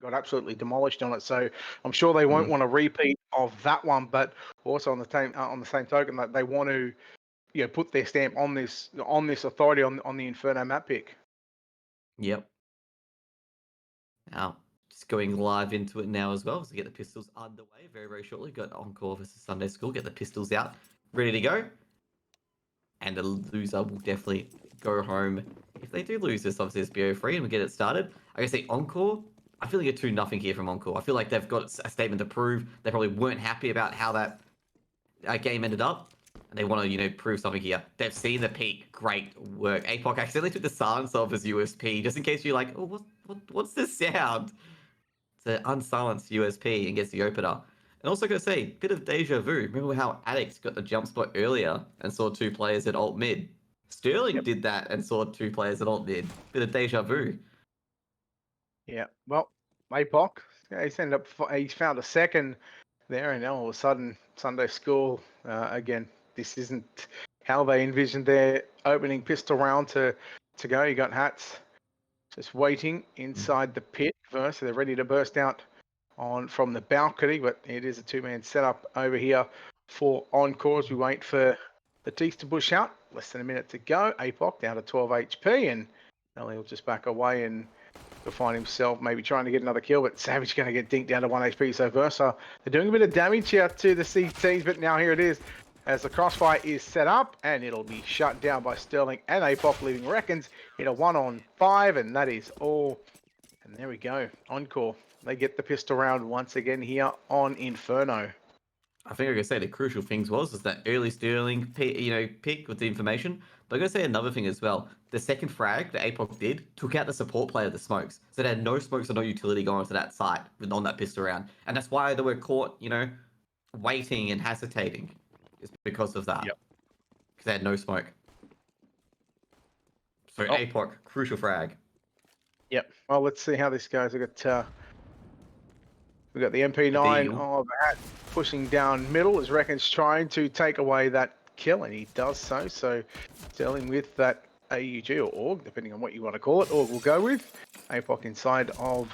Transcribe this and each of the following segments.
got absolutely demolished on it. So I'm sure they won't want a repeat of that one, but also on the same token that they want to, put their stamp on this authority on the Inferno map pick. Yep. Now, just going live into it now as well, so get the pistols underway very, very shortly. Got Encore versus Sunday School. Get the pistols out, ready to go. And the loser will definitely go home. If they do lose this, obviously it's BO3 and we get it started. I can say Encore, I feel like a 2-0 here from Encore. I feel like they've got a statement to prove. They probably weren't happy about how that game ended up. And they want to, prove something here. They've seen the peak. Great work. APOC accidentally took the silence off as USP, just in case you're like, oh, what's this sound? It's an unsilenced USP and gets the opener. And also going to say, bit of deja vu. Remember how Addict got the jump spot earlier and saw 2 players at alt mid? Sterling did that and saw 2 players at alt mid. Bit of deja vu. Yeah, well, APOC, he's found a second there, and all of a sudden, Sunday School, again, this isn't how they envisioned their opening pistol round to go. You got Hats just waiting inside the pit first, so they're ready to burst out from the balcony, but it is a 2-man setup over here for Encore as we wait for the Teeth to push out. Less than a minute to go. APOC down to 12 HP, and he'll just back away and he'll find himself maybe trying to get another kill, but Savage going to get dinked down to 1 HP. So Versa, they're doing a bit of damage here to the CTs, but now here it is as the crossfire is set up, and it'll be shut down by Sterling and APOC, leaving Rekonz in a 1-on-5, and that is all. And there we go. Encore, they get the pistol round once again here on Inferno. I think I could say the crucial things was that early Sterling, pick with the information. But I'm going to say another thing as well. The second frag that APOC did took out the support player, the smokes. So they had no smokes or no utility going to that site on that pistol round. And that's why they were caught, waiting and hesitating. It's because of that. Yep. Because they had no smoke. So APOC, crucial frag. Yep. Well, let's see how this goes. We've got the MP9 of Hat pushing down middle as Rekonz trying to take away that kill, and he does so. So Sterling with that AUG or AUG, depending on what you want to call it. AUG will go with. APOC inside of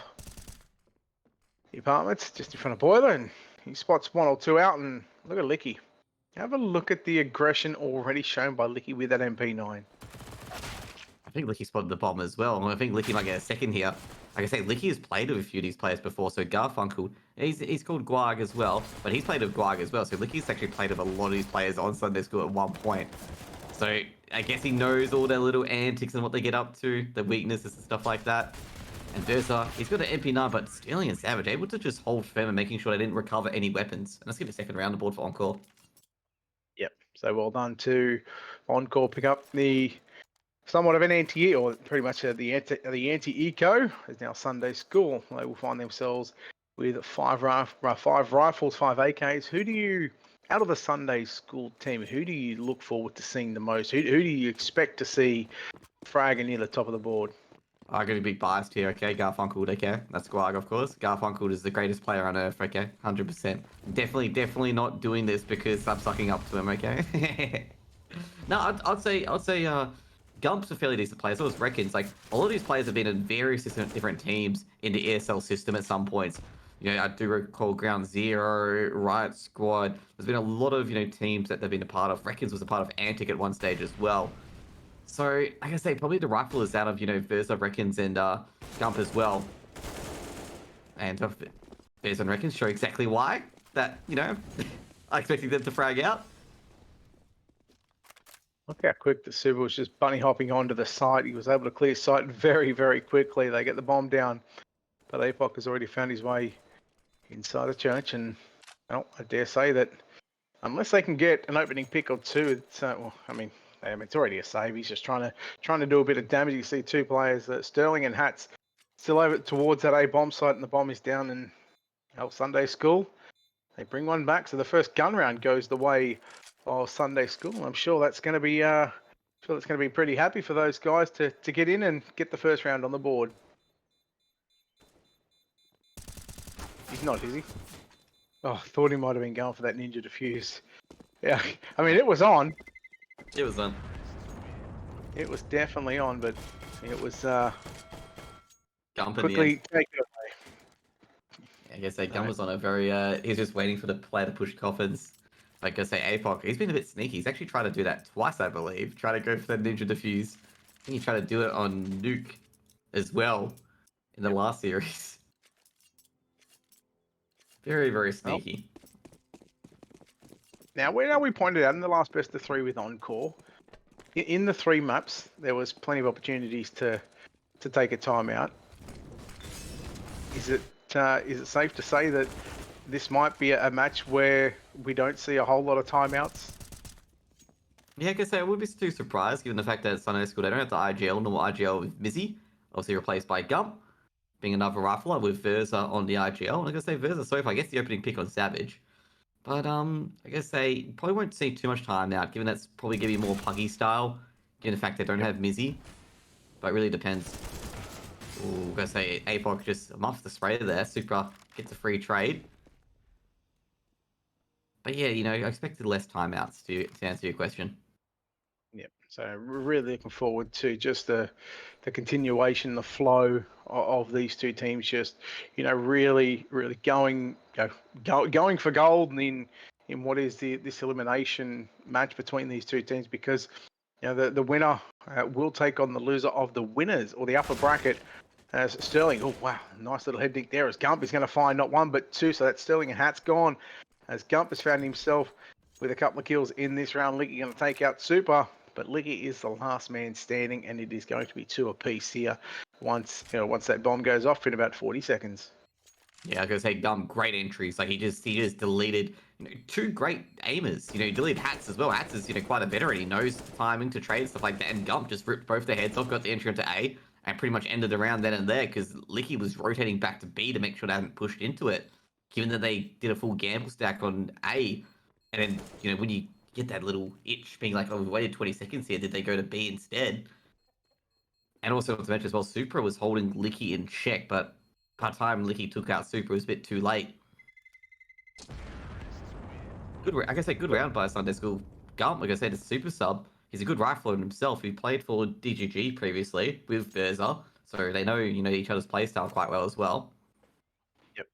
the apartments, just in front of Boiler, and he spots 1 or 2 out, and look at Licky. Have a look at the aggression already shown by Licky with that MP9. I think Licky spotted the bomb as well. I think Licky might get a second here. Like I say, Licky has played with a few of these players before. So Garfunkel, he's called Guag as well, but he's played with Guag as well. So Licky's actually played with a lot of these players on Sunday School at one point. So I guess he knows all their little antics and what they get up to, the weaknesses and stuff like that. And Versa, he's got an MP9, but Sterling and Savage able to just hold firm and making sure they didn't recover any weapons. And let's get a second round aboard for Encore. Yep. So well done to Encore. Pick up the somewhat of an anti, or pretty much the anti-eco. Is now Sunday School. They will find themselves with 5 rifles, 5 AKs. Who do you, out of the Sunday School team, who do you look forward to seeing the most? Who do you expect to see fragging near the top of the board? I'm going to be biased here, okay? Garfunkel, okay? That's Guag, of course. Garfunkel is the greatest player on earth, okay? 100%. Definitely not doing this because I'm sucking up to him, okay? No, I'd say Gump's a fairly decent player. So is Rekonz. Like, a lot of these players have been in various different teams in the ESL system at some points. I do recall Ground Zero, Riot Squad. There's been a lot of, teams that they've been a part of. Rekonz was a part of Antic at one stage as well. So, like I say, probably the rifle is out of, Versa, Rekonz, and Gump as well. And Versa and Rekonz show exactly why. That, I expected them to frag out. Look how quick the Supar was just bunny hopping onto the site. He was able to clear sight very, very quickly. They get the bomb down. But APOC has already found his way inside the church. And, well, I dare say that unless they can get an opening pick or 2, it's, it's already a save. He's just trying to do a bit of damage. You see 2 players, Sterling and Hats, still over towards that A bomb site, and the bomb is down in Sunday School. They bring one back, so the first gun round goes the way of Sunday School. I'm sure that's going to be pretty happy for those guys to get in and get the first round on the board. He's not, is he? Oh, thought he might have been going for that ninja defuse. Yeah, it was on. It was on. It was definitely on, but it was Gump quickly taken away. guess Gun was on a very, he's just waiting for the player to push coffins. Like I say, APOC, he's been a bit sneaky. He's actually tried to do that twice, I believe. Try to go for the Ninja Diffuse. I think he tried to do it on Nuke as well in the last series. Very, very sneaky. Now, we pointed out in the last best of 3 with Encore, in the 3 maps, there was plenty of opportunities to take a timeout. Is it safe to say that this might be a match where we don't see a whole lot of timeouts? Yeah, I guess I would be too surprised given the fact that Sunday School, they don't have the IGL, normal IGL with Mizzy, obviously replaced by Gump, being another rifler with Verza on the IGL. And I guess Verza so far, I guess the opening pick on Savage. But I guess they probably won't see too much time now, given that's probably going to be more Puggy style, given the fact they don't have Mizzy. But it really depends. Ooh, I'm going to say APOC just muffs the spray there. Supar gets a free trade. But yeah, I expected less timeouts to answer your question. Yeah, so really looking forward to just the continuation, the flow of these two teams. Just really going going for gold in what is this elimination match between these two teams, because the winner will take on the loser of the winners or the upper bracket as Sterling. Oh wow, nice little head nick there as Gump is going to find not 1 but 2. So that's Sterling and Hat's gone as Gump has found himself with a couple of kills in this round. Licky going to take out Supar. But Licky is the last man standing, and it is going to be 2 apiece here once that bomb goes off in about 40 seconds. Yeah, I was gonna say Gum, great entries. Like he just deleted 2 great aimers. He deleted Hats as well. Hats is quite a veteran. He knows the timing to trade stuff like that. And Gump just ripped both their heads off, got the entry into A, and pretty much ended the round then and there because Licky was rotating back to B to make sure they hadn't pushed into it. Given that they did a full gamble stack on A, and then when you get that little itch being like, oh, we waited 20 seconds here, did they go to B instead? And also not to mention as well, Supra was holding Licky in check, but by the time Licky took out Supra, it was a bit too late. I guess a good round by Sunday School. Gump, like I said, is a super sub. He's a good rifler in himself. He played for DGG previously with Verza, so they know each other's playstyle quite well as well. Yep.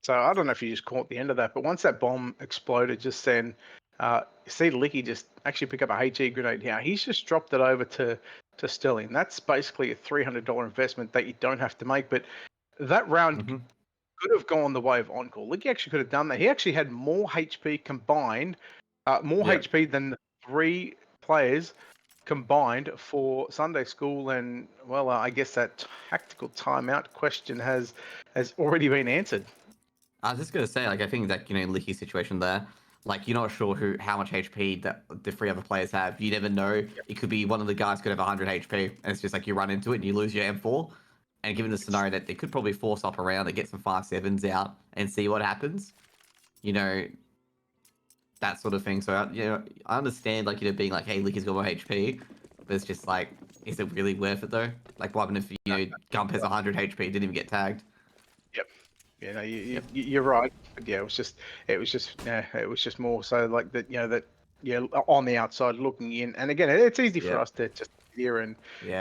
So I don't know if you just caught the end of that, but once that bomb exploded just then, you see Licky just actually pick up a HE grenade here. He's just dropped it over to Sterling. That's basically a $300 investment that you don't have to make. But that round could have gone the way of Encore. Licky actually could have done that. He actually had more HP combined, HP than the 3 players combined for Sunday School. And well, I guess that tactical timeout question has already been answered. I was just gonna say, I think that Licky's situation there, like you're not sure how much HP that the 3 other players have. You never know. It could be one of the guys could have 100 HP, and it's just like you run into it and you lose your M4. And given the scenario that they could probably force up around and get some 5.7s out and see what happens, that sort of thing. So I understand being like, hey, Licky's got more HP, but it's just like, is it really worth it though? Like, what happened if Gump has 100 HP, didn't even get tagged? Yep. Yeah, no, you're right. But yeah, it was just more so like that. On the outside looking in, and again, it's easy for us to just hear and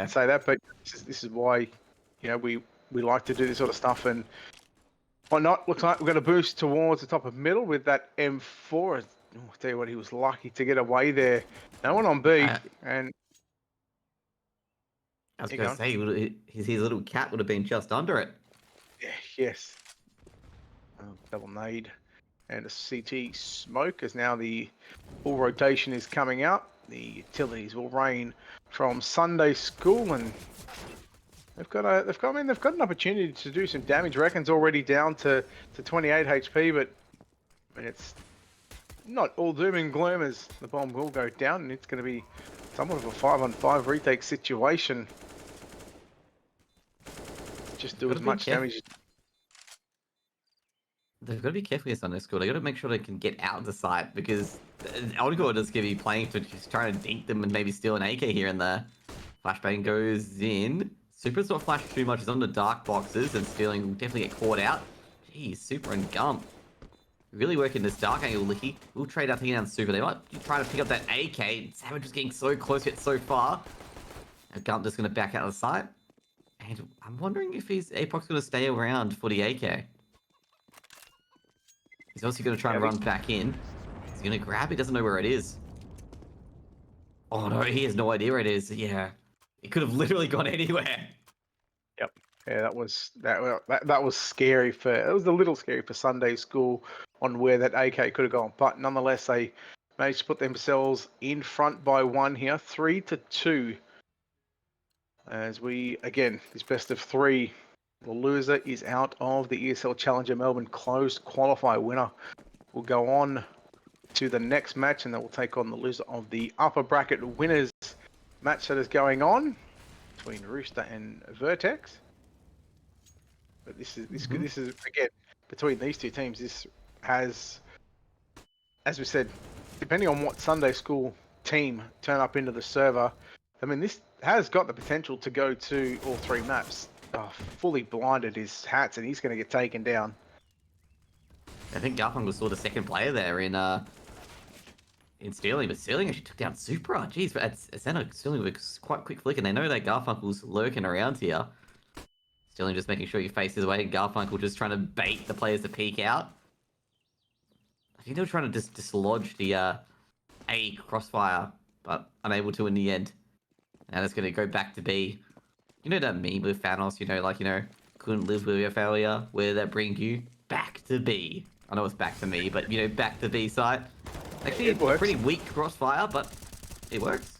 say that, but this is why we like to do this sort of stuff. And why not? Looks like we're going to boost towards the top of middle with that M4. I'll tell you what, he was lucky to get away there. No one on B, and I was going to say his little cat would have been just under it. Yeah, yes. Double nade and a CT smoke as now the full rotation is coming out. The utilities will rain from Sunday School, and they've got an opportunity to do some damage. Rekonz already down to 28 HP, but it's not all doom and gloom as the bomb will go down, and it's going to be somewhat of a 5-on-5 retake situation. Just do as much damage. They've got to be careful with Sunday School. They got to make sure they can get out of the site because Encore is going to be playing to just trying to dink them and maybe steal an AK here and there. Flashbang goes in. Super's not flashed too much. He's on the dark boxes and Sterling will definitely get caught out. Jeez, Super and Gump really working this dark angle. Licky will trade out taking down Super. They might be trying to pick up that AK. Savage is getting so close yet so far. And Gump just going to back out of the site. And I'm wondering if APOC's going to stay around for the AK. He's obviously going to try and run back in. He's going to grab. He doesn't know where it is. Oh no, he has no idea where it is. Yeah, it could have literally gone anywhere. Yep. Yeah, that was scary for. It was a little scary for Sunday School on where that AK could have gone, but nonetheless they managed to put themselves in front by 1 here, 3-2. As we again, this best of 3. The loser is out of the ESL Challenger Melbourne closed qualifier. Winner will go on to the next match, and they will take on the loser of the upper bracket winners match that is going on between Rooster and Vertex. But this is again between these two teams. This has, as we said, depending on what Sunday School team turn up into the server, I mean this has got the potential to go to all 3 maps. Oh, fully blinded his hats, and he's going to get taken down. I think Garfunkel saw the second player there in Sterling, but Sterling actually took down Supar. Jeez, but Sterling was quite quick flick, and they know that Garfunkel's lurking around here. Sterling just making sure he faces his way, and Garfunkel just trying to bait the players to peek out. I think they were trying to just dislodge the A crossfire, but unable to in the end. Now it's going to go back to B. You know that meme with Thanos, couldn't live with your failure, where that brings you back to B. I know it's back to me, but, back to B site. Actually, it's a pretty weak crossfire, but it works.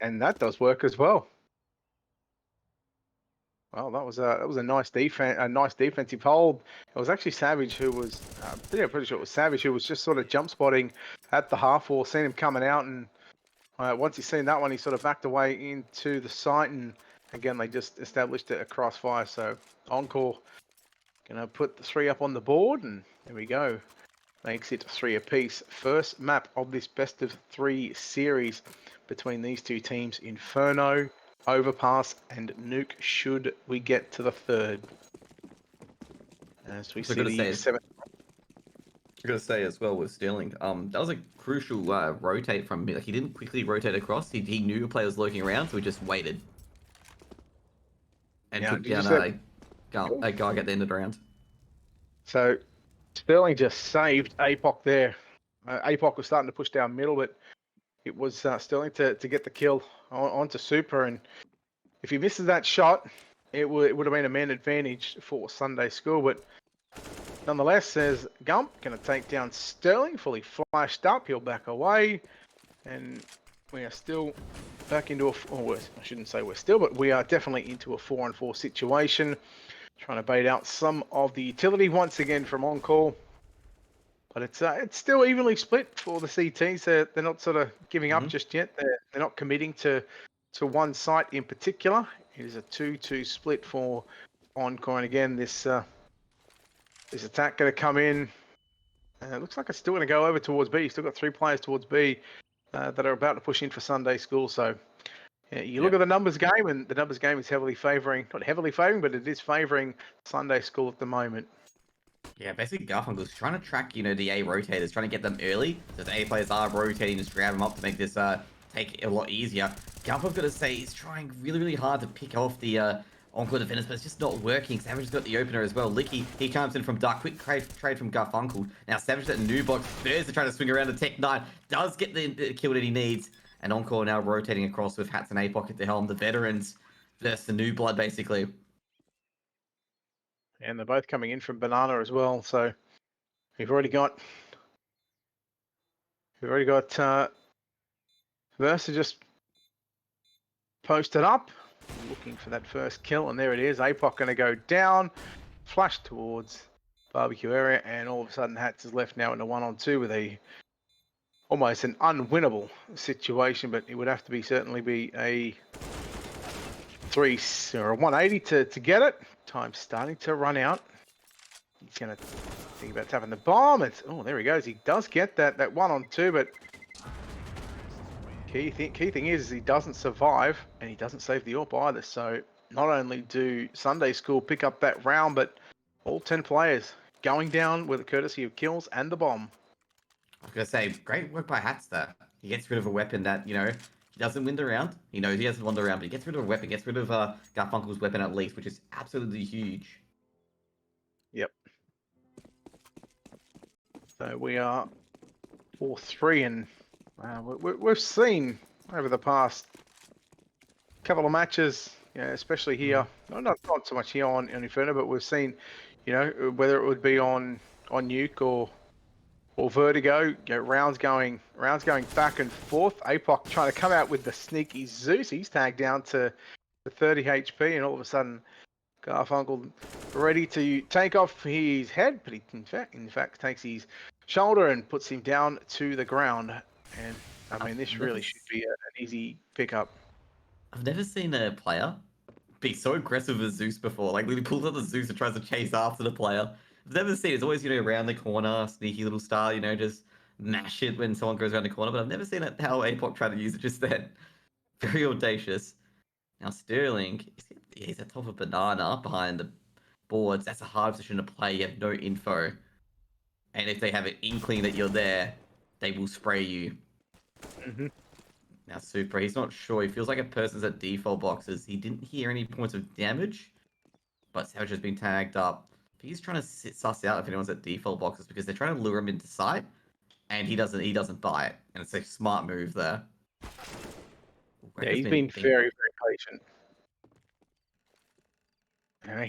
And that does work as well. Well, that was a nice defensive hold. It was actually Savage who was, pretty sure it was Savage who was just sort of jump spotting at the half wall, seen him coming out, and once he's seen that one, he sort of backed away into the site, and again they just established a crossfire. So Encore gonna put the 3 up on the board, and there we go. Makes it 3 apiece. First map of this best of 3 series between these two teams: Inferno, Overpass, and Nuke, should we get to the 3rd. As we see the 7th. I'm gonna say as well with Sterling, that was a crucial rotate from me. Like, he didn't quickly rotate across. He knew a player was lurking around, so he just waited and took down a guy at the end of the round. So Sterling just saved APOC there. APOC was starting to push down middle, but it was Sterling to get the kill onto Supar, and if he misses that shot, it would have been a man advantage for Sunday School. But nonetheless, says Gump going to take down Sterling, fully flashed up. He'll back away, and we are still back into I shouldn't say we're still, but we are definitely into a 4-on-4 situation. Trying to bait out some of the utility once again from Encore. But it's still evenly split for the CTs. They're not sort of giving up just yet. They're not committing to one site in particular. It is a 2-2 split for Encore. And again, this attack going to come in. It looks like it's still going to go over towards B. Still got 3 players towards B that are about to push in for Sunday School. So yeah, you look at the numbers game, and the numbers game is not heavily favouring, but it is favouring Sunday School at the moment. Yeah, basically Garfunkel's trying to track, the A rotators, trying to get them early, so the A players are rotating, just grab them up to make this take it a lot easier. Garfunkel's got to say he's trying really, really hard to pick off the Encore defenders, but it's just not working. Savage has got the opener as well. Licky, he chimes in from Dark. Quick trade from Garfunkel. Now Savage at new box. Spurs are trying to swing around the Tech 9. Does get the kill that he needs. And Encore now rotating across with Hats and APOC at the helm. The veterans versus the new blood, basically. And they're both coming in from Banana as well. So we've already got Versa just posted up, looking for that first kill, and there it is. APOC going to go down, flash towards barbecue area, and all of a sudden Hats is left now in a 1-on-2 with almost an unwinnable situation, but it would have to certainly be a 3 or a 180 to get it. Time's starting to run out. He's going to think about tapping the bomb. There he goes. He does get that 1-on-2, but key thing is he doesn't survive, and he doesn't save the AWP either. So not only do Sunday School pick up that round, but all 10 players going down with the courtesy of kills and the bomb. I was going to say, great work by Hats there. He gets rid of a weapon that, he doesn't win the round. He knows he hasn't won the round, but he gets rid of a weapon, gets rid of Garfunkel's weapon at least, which is absolutely huge. Yep. So we are 4-3, and we've seen over the past couple of matches, especially here, not so much here on Inferno, but we've seen, whether it would be on Nuke or Vertigo, rounds going back and forth. APOC trying to come out with the sneaky Zeus. He's tagged down to 30 HP, and all of a sudden, Garfunkel ready to take off his head, but he in fact takes his shoulder and puts him down to the ground. And I mean, this really should be an easy pickup. I've never seen a player be so aggressive as Zeus before. Like, when he pulls out the Zeus and tries to chase after the player. I've never seen it. It's always, around the corner, sneaky little star, just mash it when someone goes around the corner. But I've never seen it how APOC tried to use it just then. Very audacious. Now, Sterling, he's at top of banana behind the boards. That's a hard position to play. You have no info. And if they have an inkling that you're there, they will spray you. Mm-hmm. Now, Supar, he's not sure. He feels like a person's at default boxes. He didn't hear any points of damage, but Savage has been tagged up. He's trying to suss out if anyone's at default boxes because they're trying to lure him into sight, and he doesn't buy it. And it's a smart move there. Yeah, he's been very, very patient.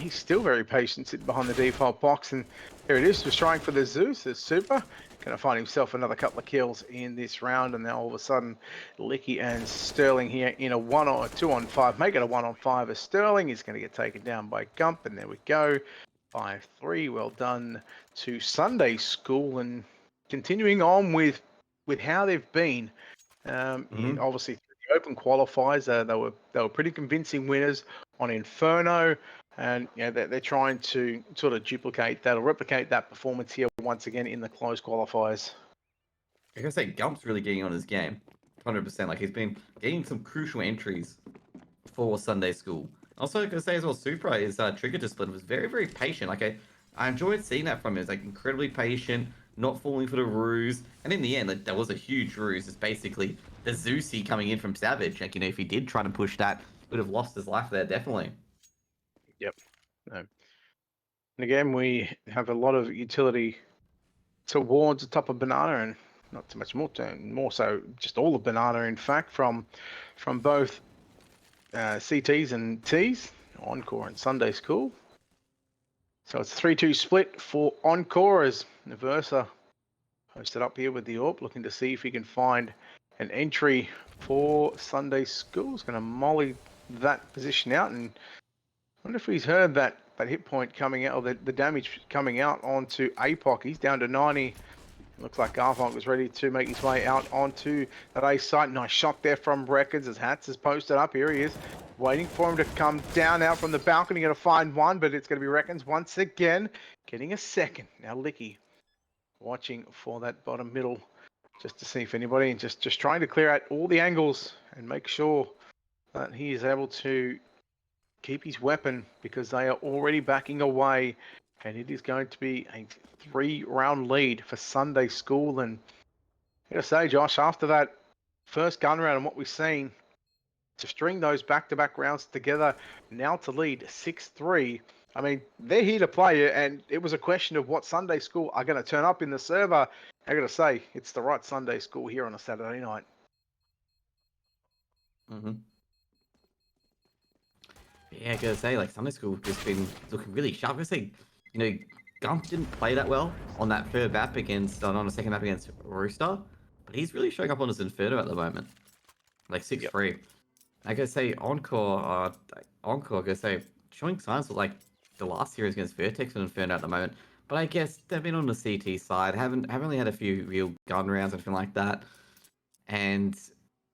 He's still very patient sitting behind the default box, and here it is, just trying for the Zeus. The Supar going to find himself another couple of kills in this round, and now all of a sudden, Licky and Sterling here in a 1 or 2 on 5, make it a 1 on 5 as Sterling is going to get taken down by Gump, and there we go, 5-3. Well done to Sunday School, and continuing on with how they've been. Obviously, the Open qualifiers, they were pretty convincing winners on Inferno. And they're trying to sort of duplicate that or replicate that performance here once again in the closed qualifiers. I gotta say, Gump's really getting on his game, 100%. Like, he's been getting some crucial entries for Sunday School. Also, I gotta say as well, Supra, his trigger discipline was very, very patient. Like, I enjoyed seeing that from him. It's like incredibly patient, not falling for the ruse. And in the end, like, that was a huge ruse. It's basically the Zeusy coming in from Savage. Like, if he did try to push that, he would have lost his life there, definitely. Yep. No. And again, we have a lot of utility towards the top of banana, and not so much more so just all of banana, in fact, from both CTs and Ts, Encore and Sunday School. So it's 3-2 split for Encore as Versa posted up here with the AWP, looking to see if he can find an entry for Sunday School. He's going to molly that position out, and I wonder if he's heard that hit point coming out, or the damage coming out onto APOC. He's down to 90. Looks like Garfunkel was ready to make his way out onto that A site. Nice shot there from Rekonz as Hats is posted up. Here he is, waiting for him to come down out from the balcony. Going to find one, but it's going to be Rekonz once again, getting a second. Now Licky watching for that bottom middle, just to see if anybody, and just trying to clear out all the angles and make sure that he is able to keep his weapon, because they are already backing away, and it is going to be a 3-round lead for Sunday School. And I gotta say, Josh, after that first gun round and what we've seen, to string those back-to-back rounds together, now to lead 6-3, I mean, they're here to play, and it was a question of what Sunday School are going to turn up in the server. I gotta say, it's the right Sunday School here on a Saturday night. Yeah, I gotta say, like, Sunday School has been looking really sharp. I gotta say, Gump didn't play that well on that third map on the second map against Rooster, but he's really showing up on his Inferno at the moment. Like 6-3. Yep. I gotta say, Encore, I gotta say, showing signs of like the last series against Vertex and Inferno at the moment. But I guess they've been on the CT side, haven't really had a few real gun rounds or anything like that. And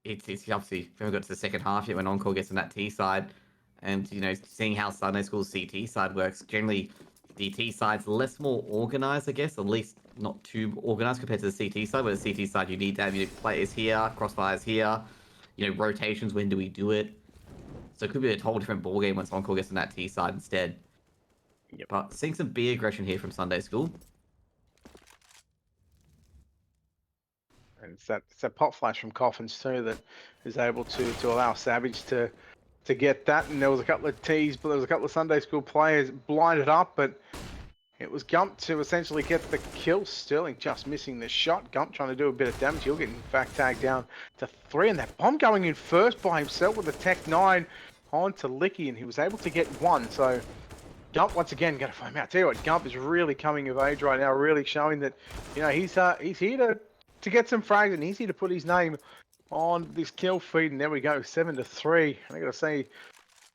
it's obviously, we haven't got to the second half yet when Encore gets on that T side. And, seeing how Sunday School's CT side works, generally the T side's more organized, I guess, at least not too organized compared to the CT side, where the CT side you need to have players here, crossfires here, rotations, when do we do it? So it could be a whole different ballgame once Encore gets on that T side instead. Yep. But seeing some B aggression here from Sunday School. And it's that pop flash from Coffins too that is able to allow Savage to get that. And there was a couple of T's, but there was a couple of Sunday School players blinded up. But It was Gump to essentially get the kill. Sterling just missing the shot. Gump trying to do a bit of damage. He'll get in fact tagged down to 3. And that bomb going in first by himself with the Tech 9 on to Licky. And he was able to get 1. So Gump once again going to find out. Tell you what, Gump is really coming of age right now. Really showing that, you know, he's here to get some frags. And he's here to put his name on this kill feed. And there we go, 7-3. I got to say,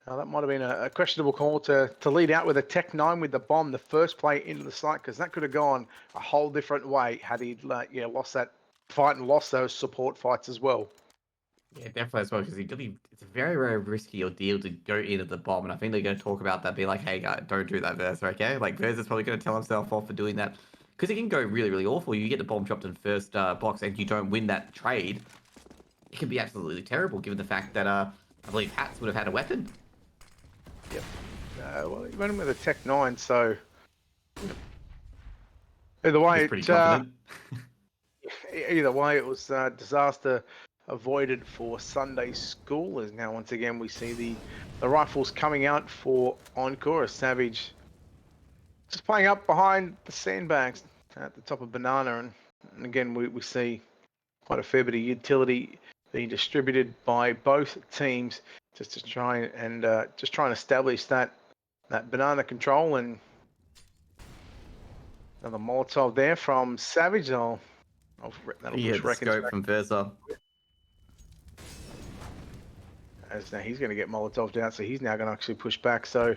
that might have been a questionable call to lead out with a Tech 9 with the bomb, the first play into the site, because that could have gone a whole different way had he lost that fight and lost those support fights as well. Yeah, definitely as well, because it's a very, very risky ordeal to go into the bomb, and I think they're going to talk about that, be like, hey, guys, don't do that, Versa, okay? Like, Versa's probably going to tell himself off for doing that, because it can go really, really awful. You get the bomb dropped in first box, and you don't win that trade. It can be absolutely terrible, given the fact that, I believe Hats would have had a weapon. Yep. Well, he went in with a Tech 9, so either way, He's pretty confident. Either way, it was disaster avoided for Sunday School. As now once again we see the rifles coming out for Encore. A Savage just playing up behind the sandbags at the top of Banana, and again we see quite a fair bit of utility being distributed by both teams just to try and establish that Banana control. And another Molotov there from Savage. That'll push The scope from Versa. As now he's going to get Molotov down, so he's now going to actually push back. So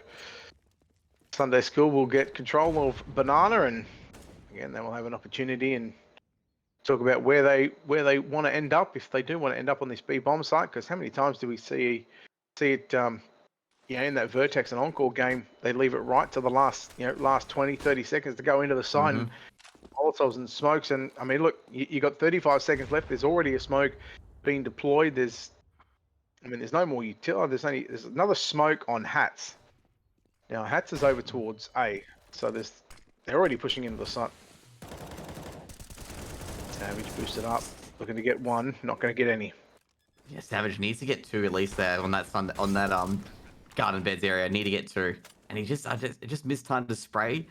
Sunday School will get control of Banana, and again they will have an opportunity and talk about where they want to end up, if they do want to end up on this B bomb site. Because how many times do we see it? In that Vertex and Encore game, they leave it right to the last 20, 30 seconds to go into the site and Molotovs and smokes. And I mean, look, you got 35 seconds left. There's already a smoke being deployed. There's no more utility. There's another smoke on Hats. Now Hats is over towards A, so they're already pushing into the site. Savage boosted up, looking to get 1, not going to get any. Yeah, Savage needs to get 2 at least there on that garden beds area. Need to get 2, and he just missed time to spray,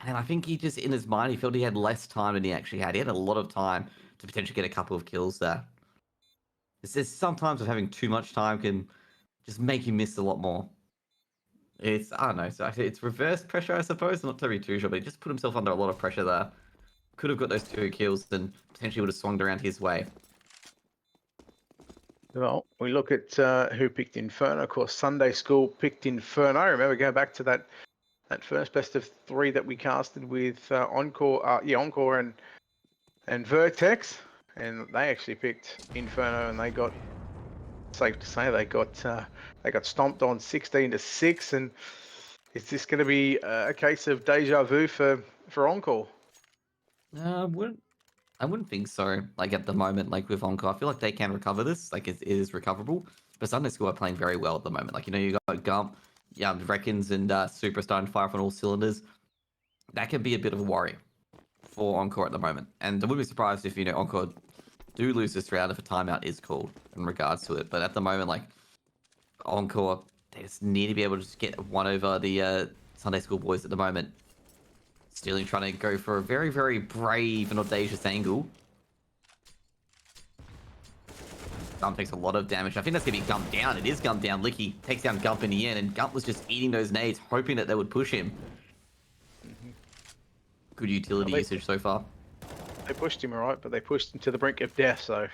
and I think he just in his mind he felt he had less time than he actually had. He had a lot of time to potentially get a couple of kills there. It's just sometimes with having too much time can just make you miss a lot more. I don't know. So it's reverse pressure, I suppose. Not to be too sure, but he just put himself under a lot of pressure there. Could have got those 2 kills, and potentially would have swung around his way. Well, we look at who picked Inferno. Of course, Sunday School picked Inferno. Remember, go back to that first best of 3 that we casted with Encore, Encore and Vertex, and they actually picked Inferno, and they got, safe to say, they got stomped on 16-6. And is this going to be a case of deja vu for Encore? I wouldn't think so. Like at the moment, like with Encore, I feel like they can recover this. Like it is recoverable. But Sunday School are playing very well at the moment. Like you got Gump, rekonz, and Supar starting to fire on all cylinders. That can be a bit of a worry for Encore at the moment. And I wouldn't be surprised if Encore do lose this round if a timeout is called in regards to it. But at the moment, like Encore, they just need to be able to just get 1 over the Sunday School boys at the moment. Sterling trying to go for a very, very brave and audacious angle. Gump takes a lot of damage. I think that's going to be Gump down. It is Gump down. Licky takes down Gump in the end, and Gump was just eating those nades, hoping that they would push him. Good utility usage so far. They pushed him, alright, but they pushed him to the brink of death, so...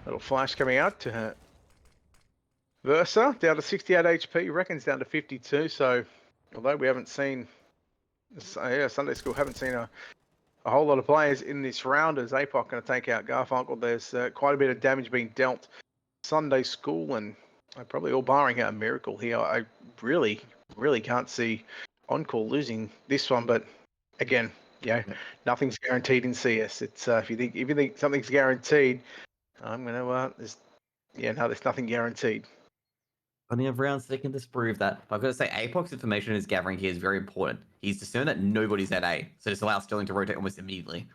Little flash coming out to her. Versa, down to 68 HP. rekonz down to 52, so... Although we haven't seen... Sunday School haven't seen a whole lot of players in this round, as APOC going to take out Garfunkel. There's quite a bit of damage being dealt Sunday School, and probably all barring a miracle here. I really can't see Encore losing this one, but again, nothing's guaranteed in CS. It's if you think something's guaranteed, I'm gonna there's nothing guaranteed. Plenty of rounds they can disprove that. But I've got to say, APOC's information is gathering here is very important. He's discerned that nobody's at A, so this allows Sterling to rotate almost immediately.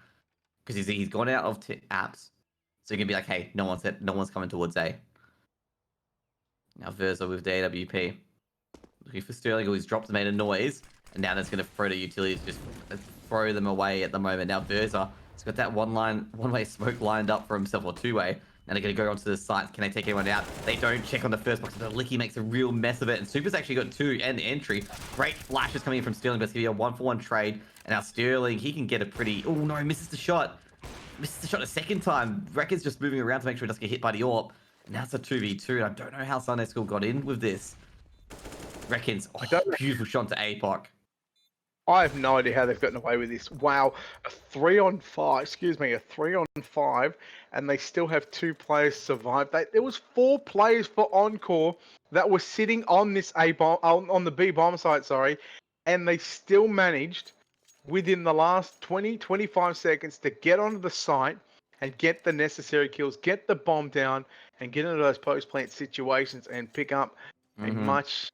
Because he's gone out of apps, so he can be like, hey, no one's coming towards A. Now Versa with the AWP. Looking for Sterling, who's dropped and made a noise. And now that's going to throw the utilities, just throw them away at the moment. Now Verza has got that one-way smoke lined up for himself, or two-way. Now they're going to go onto the site. Can they take anyone out? They don't check on the first box. But Licky makes a real mess of it. And Super's actually got two and the entry. Great flashes coming in from Sterling, but it's going to be a 1-for-1 trade. And now Sterling, he can get a pretty... Oh, no, misses the shot. Misses the shot a second time. Rekonz just moving around to make sure he doesn't get hit by the AWP. And now it's a 2v2. And I don't know how Sunday School got in with this. Rekonz, beautiful shot to APOC. I have no idea how they've gotten away with this. Wow, a 3-on-5, a 3-on-5, and they still have 2 players survive. There was 4 players for Encore that were sitting on this A bomb, on the B bomb site, sorry, and they still managed within the last 20-25 seconds to get onto the site and get the necessary kills, get the bomb down, and get into those post-plant situations and pick up a much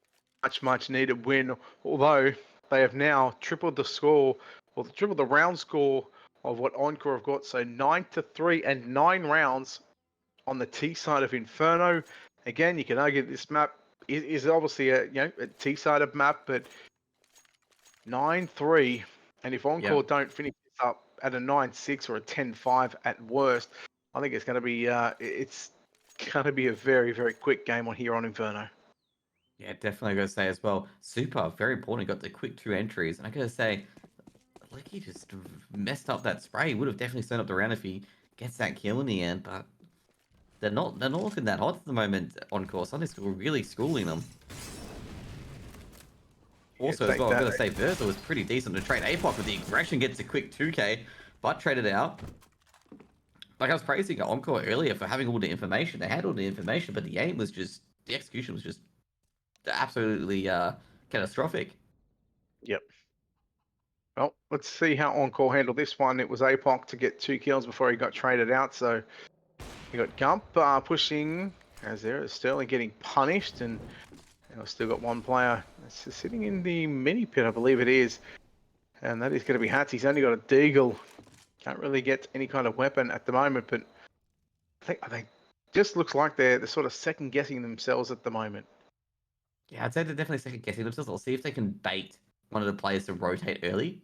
needed win. Although they have now tripled the score, or tripled the round score of what Encore have got. So 9-3 and 9 rounds on the T side of Inferno. Again, you can argue that this map is obviously a T side of map, but 9-3, and if Encore don't finish this up at a 9-6 or a 10-5 at worst, I think it's going to be a very, very quick game on here on Inferno. Yeah, definitely got to say as well. Supar, very important. Got the quick 2 entries. And I got to say, like, he just messed up that spray. He would have definitely turned up the round if he gets that kill in the end. But they're not looking that hot at the moment. Encore Sunday School really schooling them. Also, as well, I've got to say, Verza was pretty decent to trade. APOC with the aggression gets a quick 2k, but traded out. Like I was praising Encore earlier for having all the information. They had all the information, but the aim was just, the execution was just absolutely catastrophic. Yep. Well, let's see how Encore handled this one. It was APOC to get 2 kills before he got traded out. So you got Gump pushing as there is Sterling getting punished, and I've still got one player sitting in the mini pit, I believe it is, and that is going to be Hats. He's only got a deagle. Can't really get any kind of weapon at the moment, but I think just looks like they're sort of second guessing themselves at the moment. Yeah, I'd say they're definitely second guessing themselves. I'll see if they can bait one of the players to rotate early,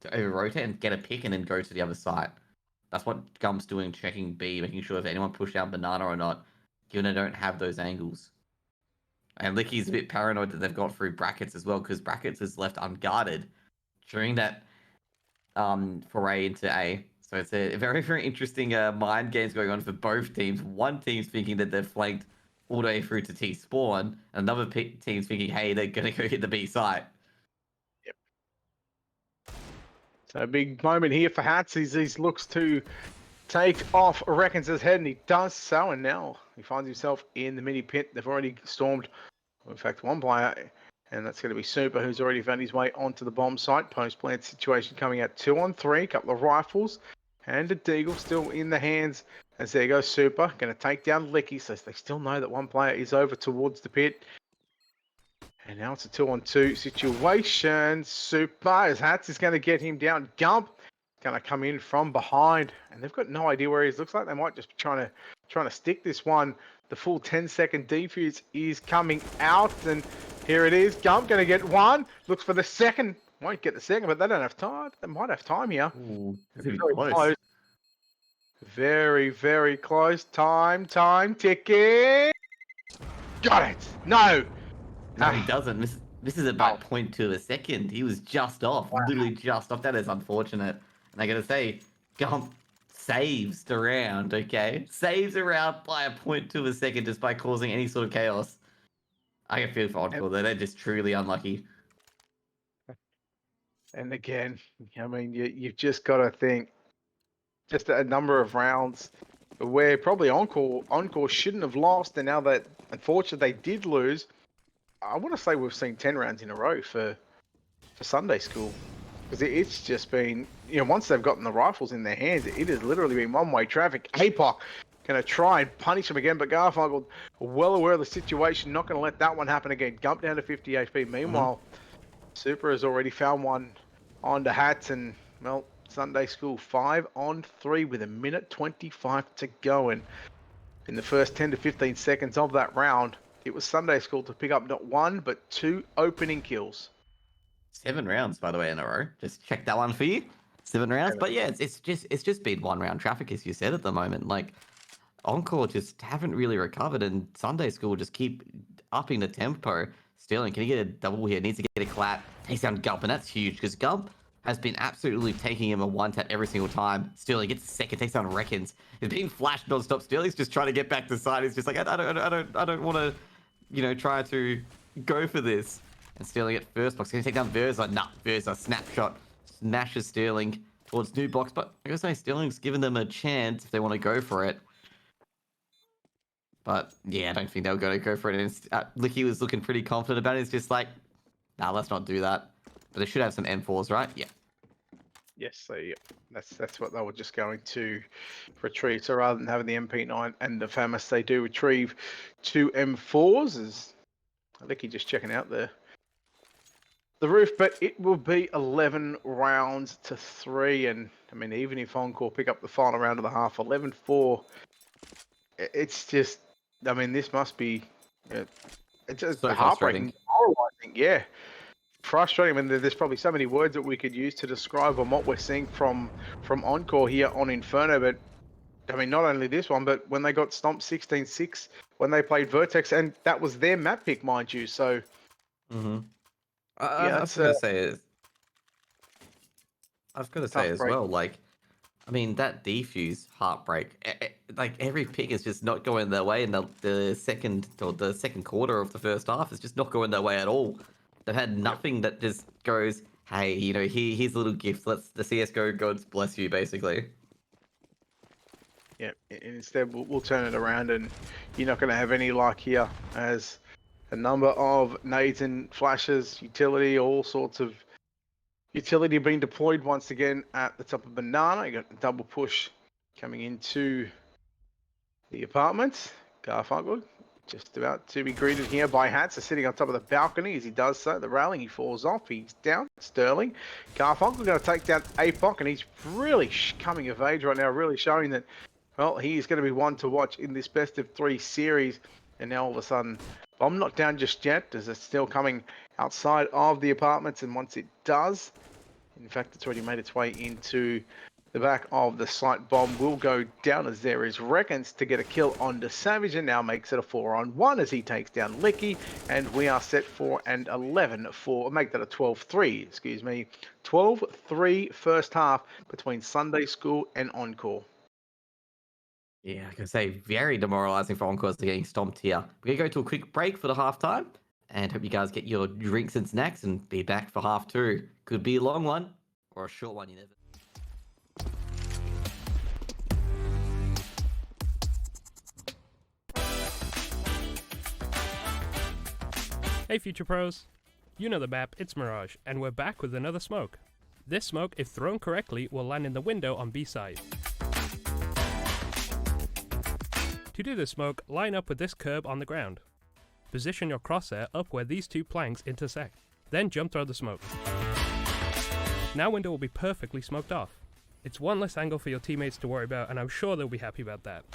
to over rotate and get a pick and then go to the other side. That's what Gump's doing, checking B, making sure if anyone pushed out Banana or not, given they don't have those angles. And Licky's a bit paranoid that they've got through Brackets as well, because Brackets is left unguarded during that foray into A. So it's a very, very interesting mind games going on for both teams. One team's thinking that they're flanked all the way through to T spawn, and another team's thinking, hey, they're going to go hit the B site. Yep. So a big moment here for Hats. He looks to take off rekonz' head, and he does so, and now he finds himself in the mini pit. They've already stormed, in fact, one player, and that's going to be Supar, who's already found his way onto the bomb site. Post-plant situation coming out 2-on-3, a couple of rifles, and a deagle still in the hands. As there goes Supar, going to take down Licky, so they still know that one player is over towards the pit. And now it's a 2-on-2 situation. Supar, as Hats is going to get him down. Gump going to come in from behind, and they've got no idea where he is. Looks like they might just be trying to stick this one. The full 10-second defuse is coming out, and here it is. Gump going to get one. Looks for the second. Won't get the second, but they don't have time. They might have time here. Ooh, very close. Very, very close. Time ticking. Got it. No. No, he doesn't. This is about 0.2 of a second. He was just off. Wow. Literally just off. That is unfortunate. And I gotta say, Gump saves the round, okay? Saves a round by a 0.2 of a second just by causing any sort of chaos. I can feel for Encore. They're just truly unlucky. And again, I mean, you've just got to think, just a number of rounds where probably Encore shouldn't have lost, and now that unfortunately they did lose, I want to say we've seen 10 rounds in a row for Sunday School, because it's just been, once they've gotten the rifles in their hands, it has literally been one-way traffic. APOC going to try and punish him again, but Garfunkel, well aware of the situation, not going to let that one happen again. Gump down to 50 HP. Meanwhile, Supar has already found one onto Hats, and well, Sunday School 5-on-3 with 1:25 to go, and in the first 10 to 15 seconds of that round, it was Sunday School to pick up not one but 2 opening kills. 7 rounds, by the way, in a row. Just check that one for you. 7 rounds. But yeah, it's just been 1 round traffic, as you said, at the moment. Like, Encore just haven't really recovered, and Sunday School just keep upping the tempo. Sterling, can he get a double here? Needs to get a clap. Takes down Gump, and that's huge because Gump has been absolutely taking him a one-tap every single time. Sterling gets a second, takes down Rekonz. He's being flashed non-stop. Sterling's just trying to get back to side. He's just like, I don't want to, try to go for this. And Sterling at first box. Going to take down Verza. Nah, Verza, snapshot. Smashes Sterling towards new box. But I gotta say, Sterling's given them a chance if they want to go for it. But yeah, I don't think they were going to go for it. And Licky was looking pretty confident about it. It's just like, nah, let's not do that. But they should have some M4s, right? Yeah. Yes, so yeah, that's what they were just going to retrieve. So rather than having the MP9 and the FAMAS, they do retrieve 2 M4s. As Licky just checking out the roof, but it will be 11 rounds to 3. And I mean, even if Encore pick up the final round of the half, 11-4, it's just, I mean, this must be, it's just So heartbreaking. I think, yeah, frustrating. I mean, there's probably so many words that we could use to describe on what we're seeing from Encore here on Inferno. But I mean, not only this one, but when they got stomped 16-6 when they played Vertex, and that was their map pick, mind you. So. Mm-hmm. Yeah, I was gonna say, as break. well. Like, I mean, that defuse heartbreak. Like every pick is just not going their way, and the second quarter of the first half is just not going their way at all. They've had nothing that just goes, hey, here's a little gift. Let's the CSGO gods bless you, basically. Yeah, instead we'll turn it around, and you're not going to have any luck here, as a number of nades and flashes, utility, all sorts of utility being deployed once again at the top of Banana. You got the double push coming into the apartment. Garfunkel just about to be greeted here by Hatzer, sitting on top of the balcony. As he does so, the railing, he falls off. He's down. Sterling. Garfunkel going to take down APOC, and he's really coming of age right now, really showing that, well, he is going to be one to watch in this best of 3 series. And now all of a sudden, bomb not down just yet, as it's still coming outside of the apartments. And once it does, in fact, it's already made its way into the back of the site. Bomb will go down, as there is rekonz to get a kill on the Savage, and now makes it a 4-on-1 as he takes down Licky. And we are set for an 11-4, make that a 12-3, excuse me. 12-3 first half between Sunday School and Encore. Yeah, I can say very demoralizing for Encore to getting stomped here. We're going to go to a quick break for the halftime, and hope you guys get your drinks and snacks and be back for half 2. Could be a long one or a short one, you never. Hey Future Pros! You know the map, it's Mirage, and we're back with another smoke. This smoke, if thrown correctly, will land in the window on B side. To do this smoke, line up with this curb on the ground. Position your crosshair up where these 2 planks intersect. Then jump throw the smoke. Now window will be perfectly smoked off. It's one less angle for your teammates to worry about, and I'm sure they'll be happy about that.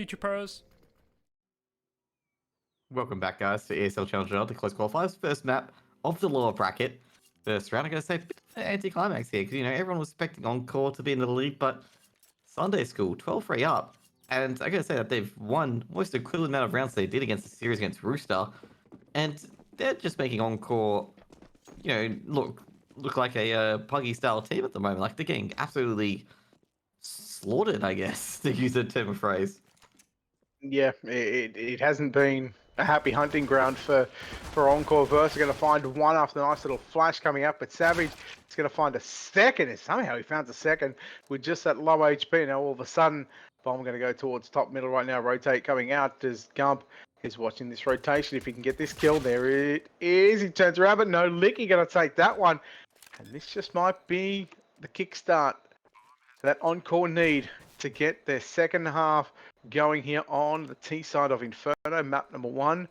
future pros. Welcome back, guys, to ESL Challenger Melbourne, the close qualifiers. First map of the lower bracket. First round, I'm going to say, bit of an anticlimax here, because, you know, everyone was expecting Encore to be in the lead, but Sunday School, 12-3 up. And I got to say that they've won almost the equivalent amount of rounds they did against the series against Rooster. And they're just making Encore, you know, look like a Puggy-style team at the moment. Like, they're getting absolutely slaughtered, I guess, to use a term of phrase. Yeah, it hasn't been a happy hunting ground for Encore. Verse are going to find one after the nice little flash coming up, but Savage is going to find a second, and somehow he found a second with just that low HP. Now all of a sudden, Bomb going to go towards top middle right now, rotate coming out as Gump is watching this rotation. If he can get this kill, there it is. He turns around, but no, Licky going to take that one, and this just might be the kickstart that Encore need to get their second half going here on the T side of Inferno, map number 1.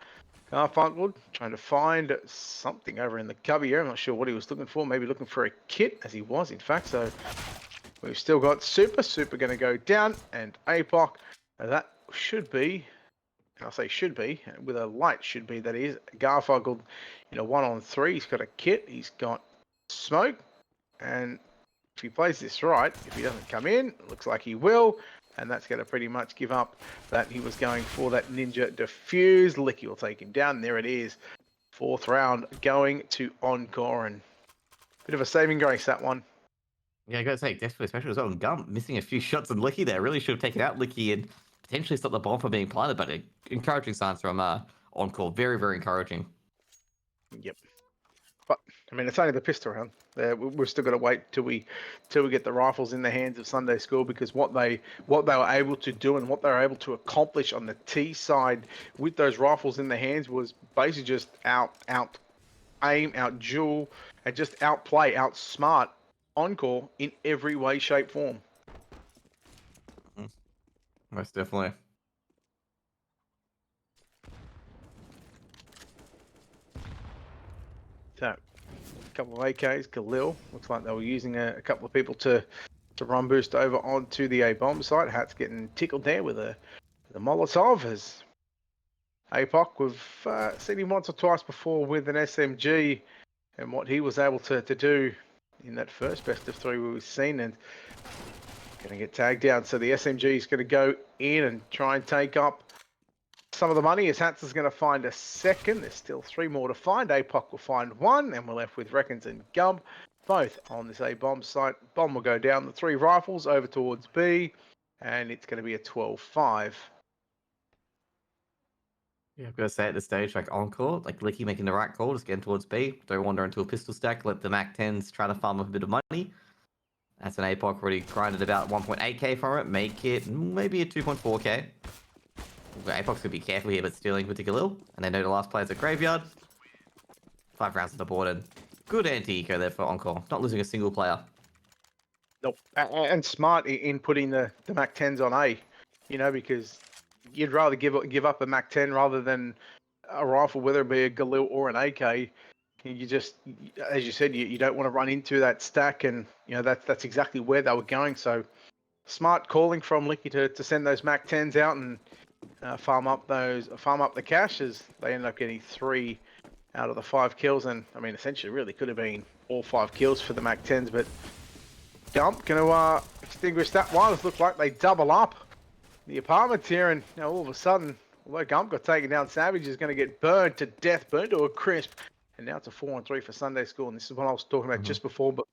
Garfunkel trying to find something over in the cubby here. I'm not sure what he was looking for. Maybe looking for a kit, as he was, in fact. So we've still got Super going to go down, and APOC. That should be, I'll say should be, with a light should be, that is. Garfunkel in a 1-on-3. He's got a kit. He's got smoke. And if he plays this right, if he doesn't come in, it looks like he will. And that's going to pretty much give up that he was going for that ninja defuse. Licky will take him down. There it is. 4th round going to Encore. And bit of a saving grace, that one. Yeah, I gotta say, definitely special as well. And Gump missing a few shots on Licky there. Really should have taken out Licky and potentially stopped the bomb from being planted. But encouraging signs from Encore. Very, very encouraging. Yep. But I mean, it's only the pistol round. We've still got to wait till we get the rifles in the hands of Sunday School, because what they were able to do and what they were able to accomplish on the T side with those rifles in the hands was basically just out aim, out duel, and just outplay, outsmart Encore in every way, shape, form. Most definitely. So, a couple of AKs, Khalil. Looks like they were using a couple of people to run boost over onto the A bomb site. Hat's getting tickled there with a Molotov. As APOC, we've seen him once or twice before with an SMG, and what he was able to do in that first best of 3 we've seen, and going to get tagged down. So the SMG is going to go in and try and take up some of the money, as Hats is going to find a second. There's still 3 more to find. APOC will find 1, and we're left with Rekonz and Gump, both on this A bomb site. Bomb will go down the 3 rifles over towards B, and it's going to be a 12-5. Yeah, I've got to say at this stage, like Encore, like Licky making the right call, just getting towards B. Don't wander into a pistol stack. Let the Mac 10s try to farm up a bit of money. That's an APOC already grinded about 1.8k from it. Make it maybe a 2.4k. APOC's gonna be careful here, but stealing with the Galil. And they know the last player's at Graveyard. 5 rounds on the board, and good anti-eco there for Encore. Not losing a single player. Nope. And smart in putting the Mac 10s on A, you know, because you'd rather give up a Mac 10 rather than a rifle, whether it be a Galil or an AK. You just, as you said, you don't want to run into that stack, and you know that's exactly where they were going. So smart calling from Licky to send those Mac 10s out and farm up the cash, as they ended up getting 3 out of the 5 kills. And I mean, essentially, really could have been all 5 kills for the Mac 10s, but Gump going to extinguish that one. It looked like they double up the apartments here, and you know, all of a sudden, although Gump got taken down, Savage is going to get burned to death, burned to a crisp. And now it's a 4-on-3 for Sunday School, and this is what I was talking about just before. But